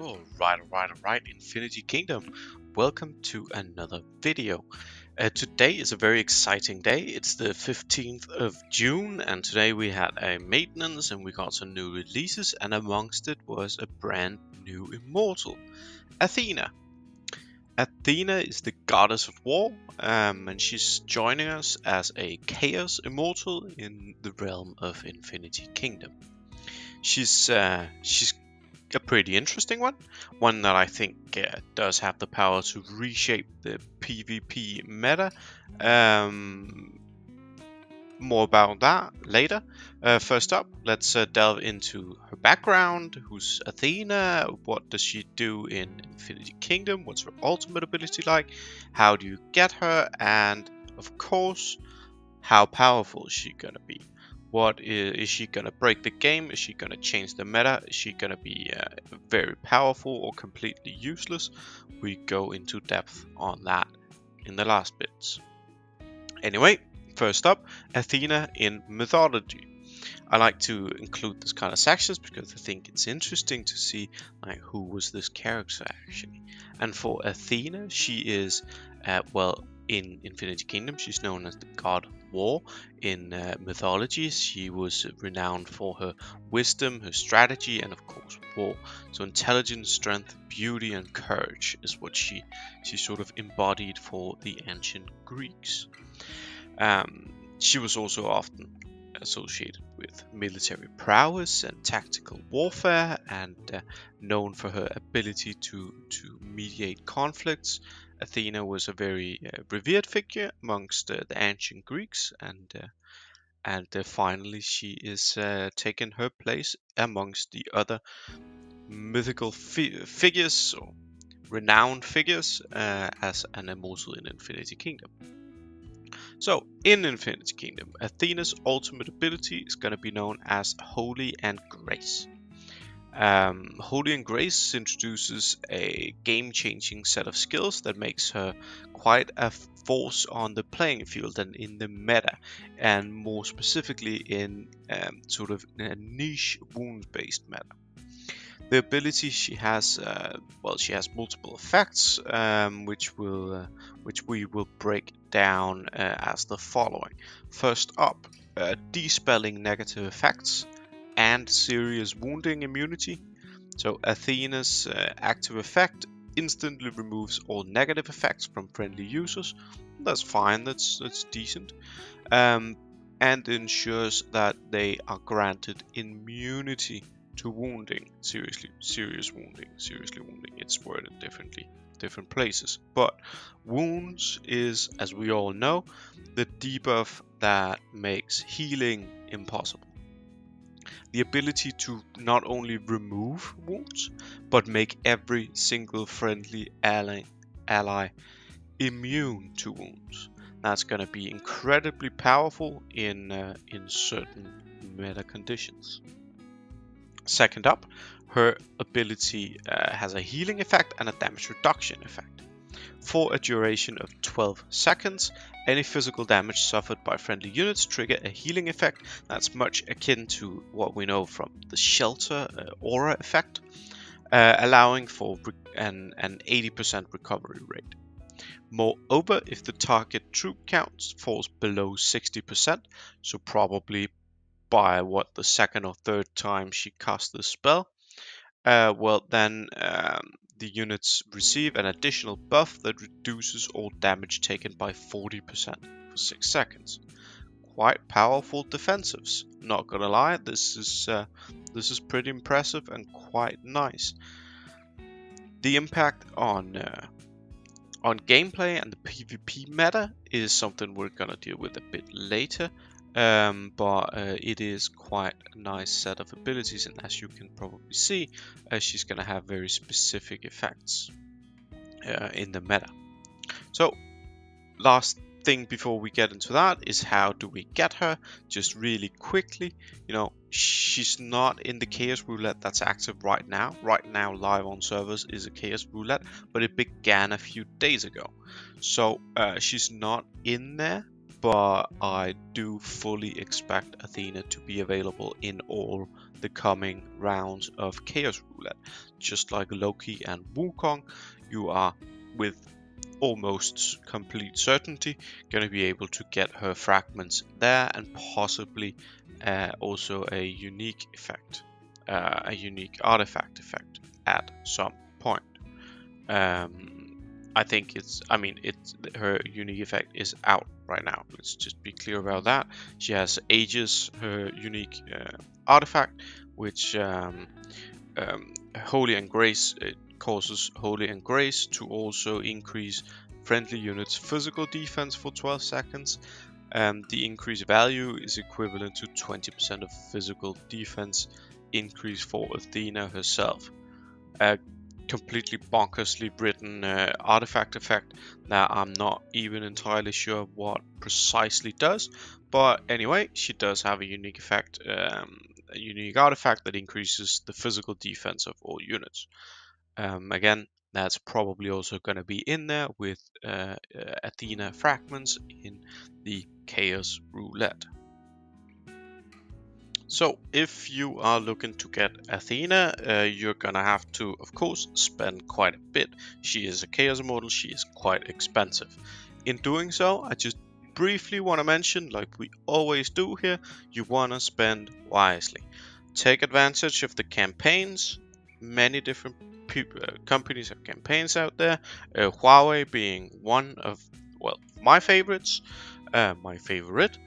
Alright, Infinity Kingdom. Welcome to another video. Today is a very exciting day. It's the 15th of June, and today we had a maintenance and we got some new releases, and amongst it was a brand new immortal, Athena. Athena is the goddess of war, and she's joining us as a chaos immortal in the realm of Infinity Kingdom. She's a pretty interesting one that I think does have the power to reshape the PvP meta. More about that later. First up, let's delve into her background. Who's Athena? What does she do in Infinity Kingdom? What's her ultimate ability like? How do you get her? And of course, how powerful is she gonna be? What is she gonna break the game? Is she gonna change the meta? Is she gonna be very powerful or completely useless? We go into depth on that in the last bits. Anyway, first up, Athena in mythology. I like to include this kind of sections because I think it's interesting to see like who was this character actually. And for Athena, she is in Infinity Kingdom, she's known as the god of war. In mythology, she was renowned for her wisdom, her strategy, and of course war. So intelligence, strength, beauty, and courage is what she sort of embodied for the ancient Greeks. She was also often associated with military prowess and tactical warfare, and known for her ability to mediate conflicts. Athena was a very revered figure amongst the ancient Greeks, and finally she is taking her place amongst the other mythical figures or renowned figures as an immortal in Infinity Kingdom. So, in Infinity Kingdom, Athena's ultimate ability is going to be known as Holy and Grace. Holy and Grace introduces a game-changing set of skills that makes her quite a force on the playing field and in the meta, and more specifically in sort of a niche wound-based meta. The ability she has, she has multiple effects, which we will break down as the following. First up, dispelling negative effects and serious wounding immunity. So Athena's active effect instantly removes all negative effects from friendly users. That's fine, that's decent, and ensures that they are granted immunity to wounding, serious wounding. It's worded differently, different places. But wounds is, as we all know, the debuff that makes healing impossible. The ability to not only remove wounds, but make every single friendly ally immune to wounds. That's going to be incredibly powerful in certain meta conditions. Second up, her ability has a healing effect and a damage reduction effect. For a duration of 12 seconds, any physical damage suffered by friendly units trigger a healing effect that's much akin to what we know from the Shelter aura effect, allowing for an 80% recovery rate. Moreover, if the target troop count falls below 60%, so probably by the second or third time she casts the spell, then the units receive an additional buff that reduces all damage taken by 40% for 6 seconds. Quite powerful defensives, not gonna lie. This is pretty impressive and quite nice. The impact on gameplay and the PvP meta is something we're gonna deal with a bit later. But it is quite a nice set of abilities, and as you can probably see, she's going to have very specific effects in the meta. So, last thing before we get into that is how do we get her? Just really quickly, she's not in the Chaos Roulette that's active right now. Right now, live on servers is a Chaos Roulette, but it began a few days ago. So, she's not in there. but I do fully expect Athena to be available in all the coming rounds of Chaos Roulette. Just like Loki and Wukong, you are with almost complete certainty going to be able to get her fragments there, and possibly also a unique effect, a unique artifact effect at some point. I think her unique effect is out right now. Let's just be clear about that. She has Aegis, her unique artifact, which Holy and Grace, it causes Holy and Grace to also increase friendly units' physical defense for 12 seconds. The increased value is equivalent to 20% of physical defense increase for Athena herself. Completely bonkersly written artifact effect that I'm not even entirely sure what precisely does, but anyway, she does have a unique effect, a unique artifact that increases the physical defense of all units. Again, that's probably also going to be in there with Athena fragments in the Chaos Roulette. So if you are looking to get Athena, you're gonna have to, of course, spend quite a bit. She is a Chaos Immortal, she is quite expensive. In doing so, I just briefly want to mention, like we always do here, you want to spend wisely. Take advantage of the campaigns. Many different companies have campaigns out there, Huawei being one of, well, my favorites, my favorite.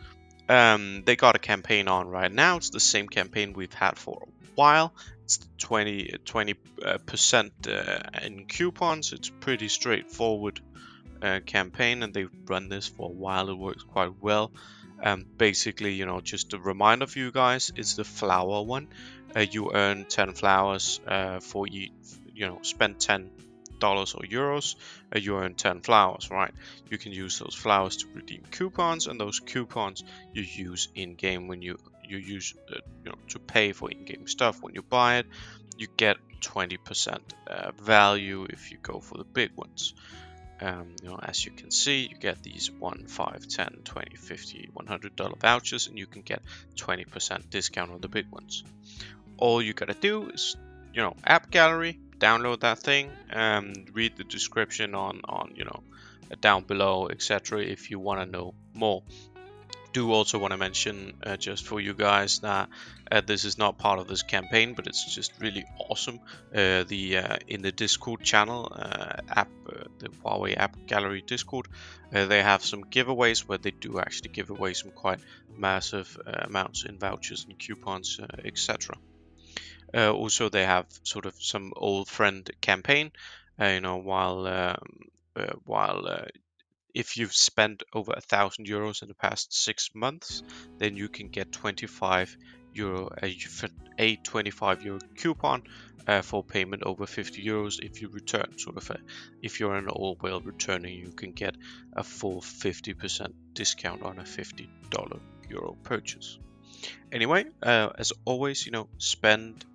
They got a campaign on right now. It's the same campaign we've had for a while. It's 20% in coupons. It's pretty straightforward campaign, and they've run this for a while. It works quite well. Basically, you know, just a reminder for you guys, it's the flower one. You earn 10 flowers for you know, spend $10 or euros, you earn 10 flowers, right? You can use those flowers to redeem coupons, and those coupons you use in game when you use you know, to pay for in-game stuff. When you buy it, you get 20% value if you go for the big ones. You know, as you can see, you get these 1, 5, 10, 20, 50, $100 vouchers, and you can get 20% discount on the big ones. All you gotta do is, you know, AppGallery, download that thing, and read the description on you know, down below, etc. if you want to know more. Do also want to mention, just for you guys, that this is not part of this campaign, but it's just really awesome. In the Discord channel, the Huawei AppGallery Discord, they have some giveaways where they do actually give away some quite massive amounts in vouchers and coupons, etc. Also, they have sort of some old friend campaign. You know, while if you've spent over 1,000 euros in the past 6 months, then you can get 25 euro, a 25 euro coupon for payment over 50 euros if you return. Sort of if you're an old whale returning, you can get a full 50% discount on a $50 euro purchase. Anyway, as always, you know, spend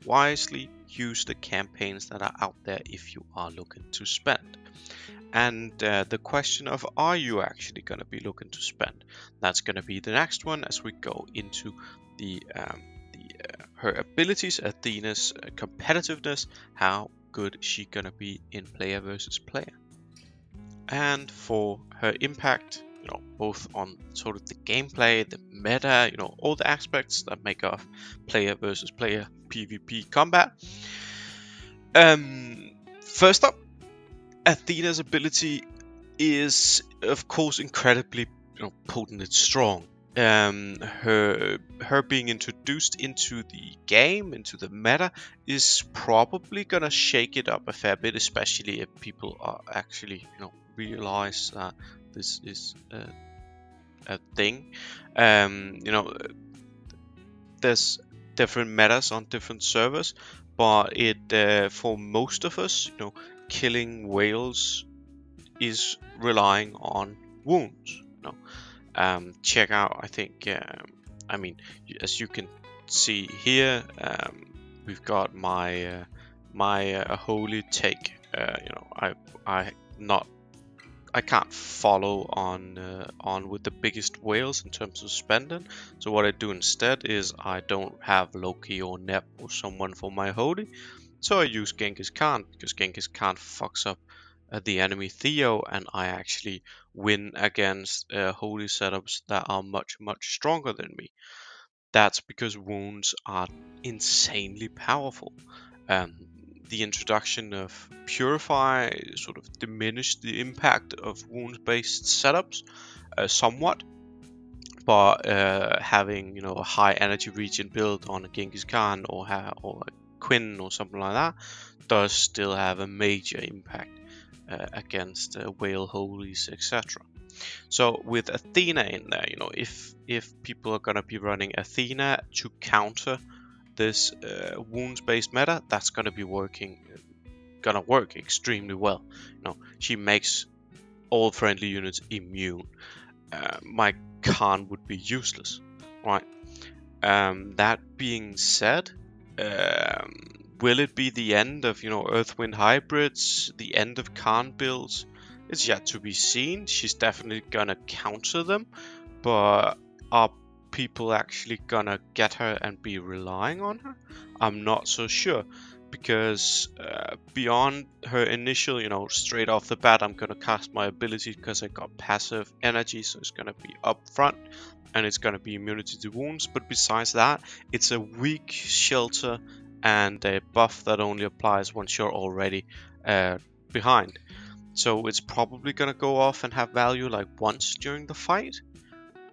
wisely, use the campaigns that are out there if you are looking to spend. And the question of, are you actually going to be looking to spend? That's going to be the next one as we go into her abilities, Athena's competitiveness. How good is she going to be in player versus player? And for her impact, you know, both on sort of the gameplay, the meta, you know, all the aspects that make up player versus player PvP combat. First up, Athena's ability is, of course, incredibly, you know, potent and strong. Her being introduced into the game, into the meta, is probably gonna shake it up a fair bit, especially if people are actually, you know, realize that this is a thing. You know, there's different metas on different servers, but it for most of us, you know, killing whales is relying on wounds. You know, check out. I think. I mean, as you can see here, we've got my my holy take. You know, I not I can't follow on with the biggest whales in terms of spending. So what I do instead is I don't have Loki or Nep or someone for my holy. So I use Genghis Khan because Genghis Khan fucks up the enemy Theo, and I actually win against holy setups that are much stronger than me. That's because wounds are insanely powerful. Um, the introduction of Purify sort of diminished the impact of wounds-based setups somewhat, but having a high energy region built on a Genghis Khan or a Quinn or something like that does still have a major impact against whale holies, etc. So with Athena in there, if people are gonna be running Athena to counter this wounds-based meta, that's gonna work extremely well. She makes all friendly units immune. My Khan would be useless, right? That being said, um, will it be the end of Earthwind hybrids, the end of Khan builds? It's yet to be seen. She's definitely gonna counter them, but are people actually gonna get her and be relying on her? I'm not so sure, because beyond her initial, straight off the bat, I'm gonna cast my ability because I got passive energy, so it's gonna be up front and it's gonna be immunity to wounds. But besides that, it's a weak shelter and a buff that only applies once you're already behind. So it's probably gonna go off and have value like once during the fight.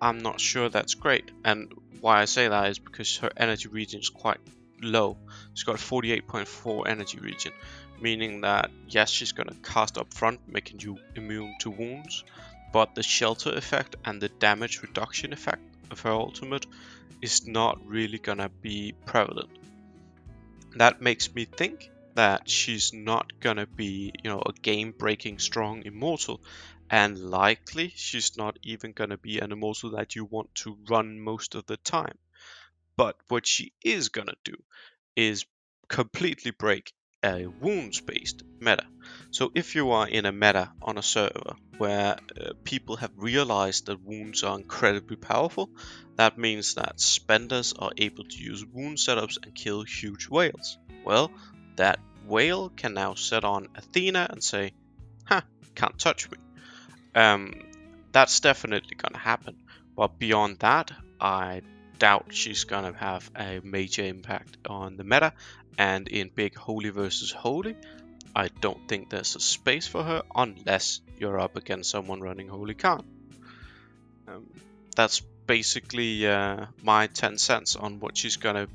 I'm not sure that's great, and why I say that is because her energy region is quite low. She's got 48.4 energy region, meaning that yes, she's gonna cast up front, making you immune to wounds, but the shelter effect and the damage reduction effect of her ultimate is not really gonna be prevalent. That makes me think that she's not gonna be, a game-breaking strong immortal, and likely she's not even gonna be an immortal that you want to run most of the time. But what she is gonna do is completely break a wounds-based meta. So if you are in a meta on a server where people have realized that wounds are incredibly powerful, that means that spenders are able to use wound setups and kill huge whales. Well, that whale can now set on Athena and say, "Ha, can't touch me." Um, that's definitely gonna happen. But beyond that, I doubt she's gonna have a major impact on the meta. And in big holy versus holy, I don't think there's a space for her unless you're up against someone running Holy Khan. That's basically my 10 cents on what she's gonna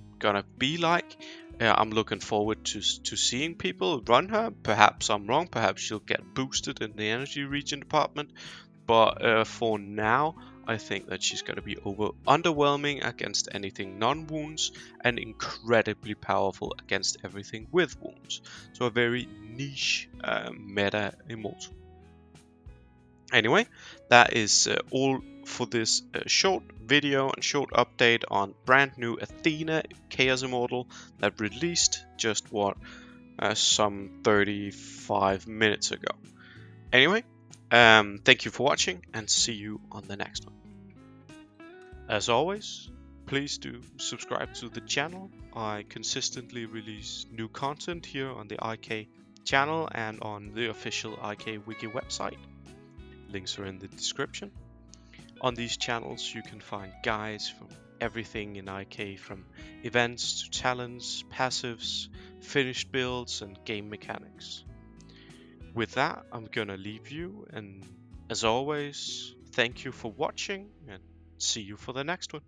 be like. I'm looking forward to seeing people run her. Perhaps I'm wrong. Perhaps she'll get boosted in the energy region department. But for now, I think that she's going to be underwhelming against anything non-wounds and incredibly powerful against everything with wounds. So a very niche meta immortal. Anyway, that is all for this short video and short update on brand new Athena Chaos Immortal that released just some 35 minutes ago. Anyway, thank you for watching and see you on the next one. As always, please do subscribe to the channel. I consistently release new content here on the IK channel and on the official IK Wiki website. Links are in the description. On these channels you can find guides from everything in IK, from events to talents, passives, finished builds and game mechanics. With that, I'm gonna leave you, and as always, thank you for watching and see you for the next one.